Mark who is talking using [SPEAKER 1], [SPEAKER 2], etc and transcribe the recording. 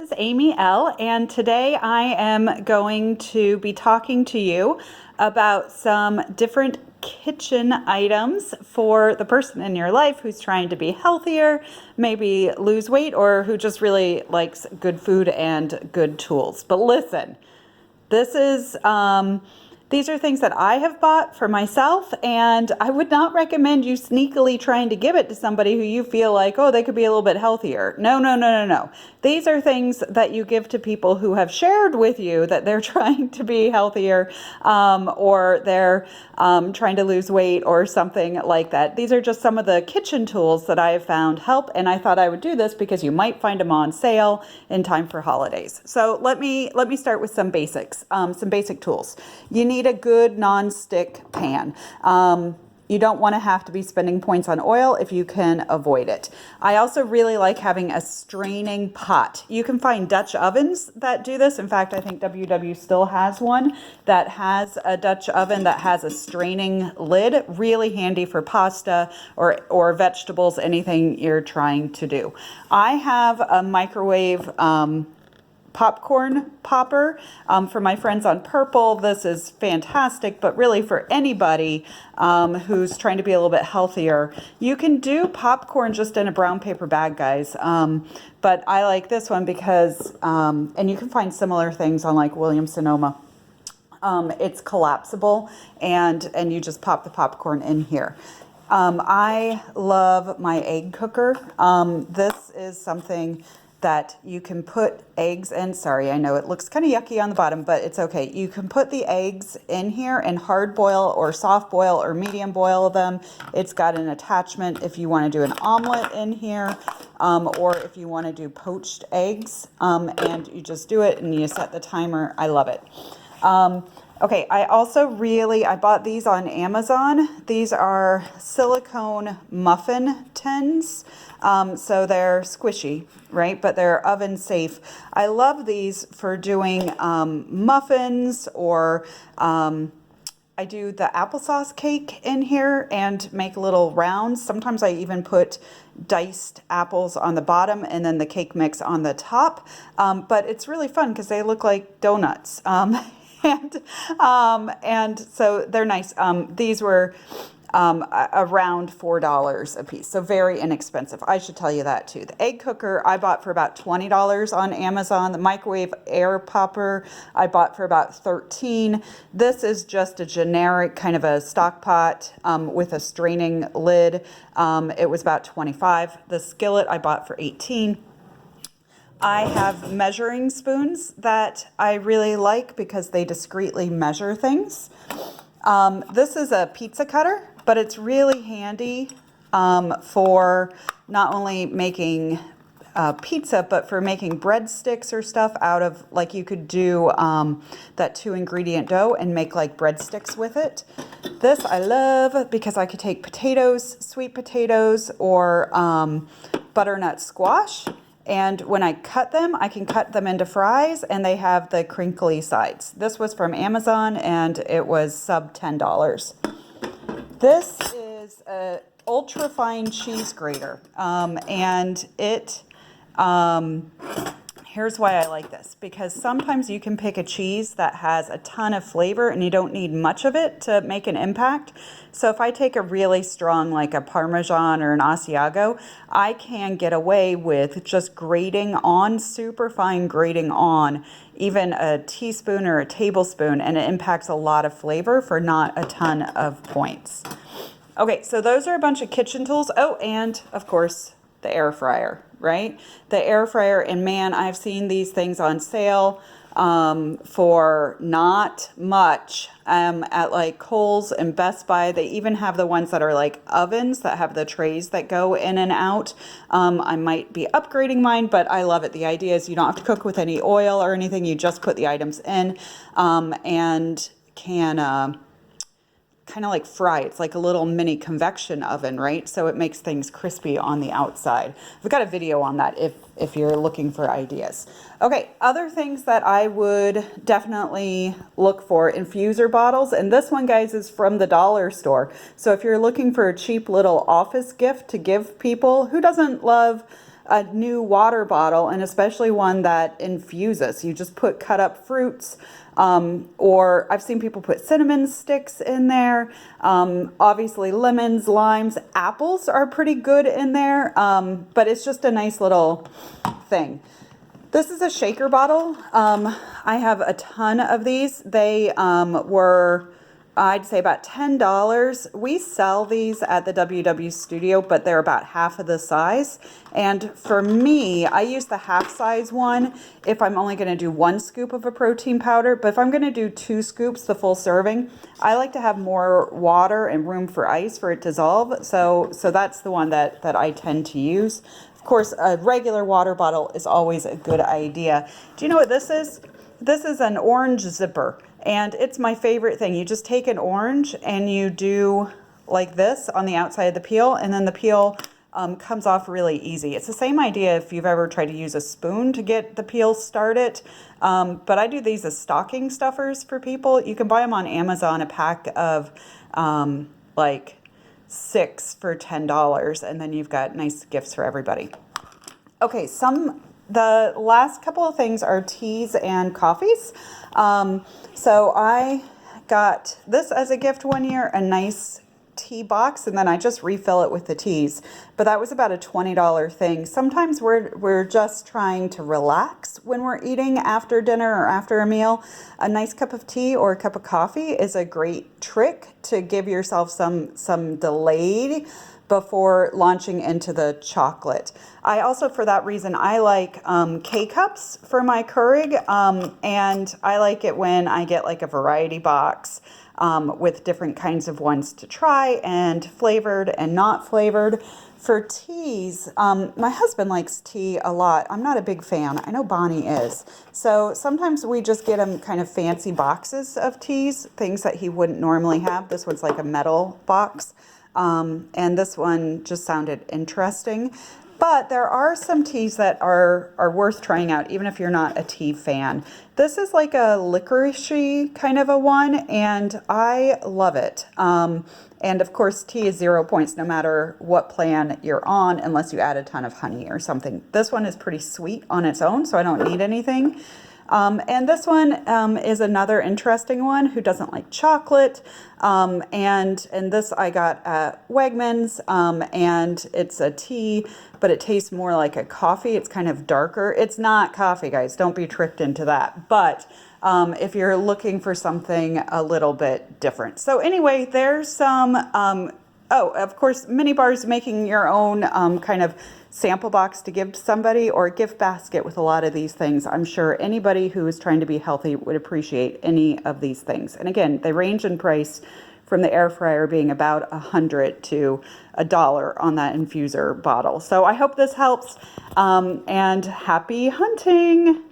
[SPEAKER 1] This is Amy L, and today I am going to be talking to you about some different kitchen items for the person in your life who's trying to be healthier, maybe lose weight, or who just really likes good food and good tools. But listen, this is these are things that I have bought for myself, and I would not recommend you sneakily trying to give it to somebody who you feel like, oh, they could be a little bit healthier. No, no, no, no, no. These are things that you give to people who have shared with you that they're trying to be healthier, or they're trying to lose weight or something like that. These are just some of the kitchen tools that I have found help, and I thought I would do this because you might find them on sale in time for holidays. So let me start with some basics, some basic tools. You need a good non-stick pan. You don't want to have to be spending points on oil if you can avoid it. I also really like having a straining pot. You can find Dutch ovens that do this. In fact, I think WW still has one that has a Dutch oven that has a straining lid. Really handy for pasta or vegetables, anything you're trying to do. I have a microwave popcorn popper for my friends on Purple. This is fantastic, but really for anybody who's trying to be a little bit healthier. You can do popcorn just in a brown paper bag, guys, but I like this one because, and you can find similar things on like Williams-Sonoma. It's collapsible, and you just pop the popcorn in here. I love my egg cooker. This is something that you can put eggs in. Sorry, I know it looks kind of yucky on the bottom, but it's okay. You can put the eggs in here and hard boil or soft boil or medium boil them. It's got an attachment if you want to do an omelet in here, or if you want to do poached eggs, and you just do it and you set the timer. I love it. Okay, I bought these on Amazon. These are silicone muffin tins. So they're squishy, right? But they're oven safe. I love these for doing muffins, or I do the applesauce cake in here and make little rounds. Sometimes I even put diced apples on the bottom and then the cake mix on the top. But it's really fun because they look like donuts. And so they're nice. These were around $4 a piece, so very inexpensive. I should tell you that too. The egg cooker I bought for about $20 on Amazon. The microwave air popper I bought for about $13. This is just a generic kind of a stock pot with a straining lid. It was about $25. The skillet I bought for $18. I have measuring spoons that I really like because they discreetly measure things. This is a pizza cutter, but it's really handy for not only making pizza, but for making breadsticks or stuff out of, like you could do that 2-ingredient dough and make like breadsticks with it. This I love because I could take potatoes, sweet potatoes, or butternut squash. And when I cut them, I can cut them into fries, and they have the crinkly sides. This was from Amazon, and it was sub $10. This is a ultra fine cheese grater, and it. Here's why I like this, because sometimes you can pick a cheese that has a ton of flavor and you don't need much of it to make an impact. So if I take a really strong, like a Parmesan or an Asiago, I can get away with just grating on, super fine grating on, even a teaspoon or a tablespoon, and it impacts a lot of flavor for not a ton of points. Okay, so those are a bunch of kitchen tools. Oh, and of course, the air fryer, right? The air fryer, and man, I've seen these things on sale for not much at like Kohl's and Best Buy. They even have the ones that are like ovens that have the trays that go in and out. I might be upgrading mine, but I love it. The idea is you don't have to cook with any oil or anything. You just put the items in and can kind of like fry. It's like a little mini convection oven, right? So it makes things crispy on the outside. We've got a video on that if you're looking for ideas. Okay, other things that I would definitely look for: infuser bottles. And this one, guys, is from the dollar store. So if you're looking for a cheap little office gift to give people, who doesn't love a new water bottle, and especially one that infuses. You just put cut up fruits, or I've seen people put cinnamon sticks in there. Obviously lemons, limes, apples are pretty good in there, but it's just a nice little thing. This is a shaker bottle. I have a ton of these. They were, I'd say, about $10. We sell these at the WW Studio, but they're about half of the size. And for me, I use the half size one if I'm only going to do 1 scoop of a protein powder. But if I'm going to do 2 scoops, the full serving, I like to have more water and room for ice for it to dissolve. So that's the one that I tend to use. Of course, a regular water bottle is always a good idea. Do you know what this is? This is an orange zipper, and it's my favorite thing. You just take an orange and you do like this on the outside of the peel, and then the peel comes off really easy. It's the same idea if you've ever tried to use a spoon to get the peel started, but I do these as stocking stuffers for people. You can buy them on Amazon, a pack of like 6 for $10, and then you've got nice gifts for everybody. Okay, the last couple of things are teas and coffees. So I got this as a gift one year, a nice tea box, and then I just refill it with the teas. But that was about a $20 thing. Sometimes we're just trying to relax when we're eating after dinner or after a meal. A nice cup of tea or a cup of coffee is a great trick to give yourself some delay before launching into the chocolate. I also, for that reason, I like K-Cups for my Keurig, and I like it when I get like a variety box with different kinds of ones to try, and flavored and not flavored. For teas, my husband likes tea a lot. I'm not a big fan. I know Bonnie is. So sometimes we just get him kind of fancy boxes of teas, things that he wouldn't normally have. This one's like a metal box. And this one just sounded interesting. But there are some teas that are worth trying out, even if you're not a tea fan. This is like a licorice-y kind of a one, and I love it. And of course, tea is 0 points no matter what plan you're on, unless you add a ton of honey or something. This one is pretty sweet on its own, so I don't need anything. And this one is another interesting one who doesn't like chocolate. And this I got at Wegmans, and it's a tea, but it tastes more like a coffee. It's kind of darker. It's not coffee, guys. Don't be tricked into that. But if you're looking for something a little bit different. So anyway, there's some, of course, mini bars, making your own kind of sample box to give to somebody, or a gift basket with a lot of these things. I'm sure anybody who is trying to be healthy would appreciate any of these things. And again, they range in price from the air fryer being about $100 to $1 on that infuser bottle. So I hope this helps, and happy hunting.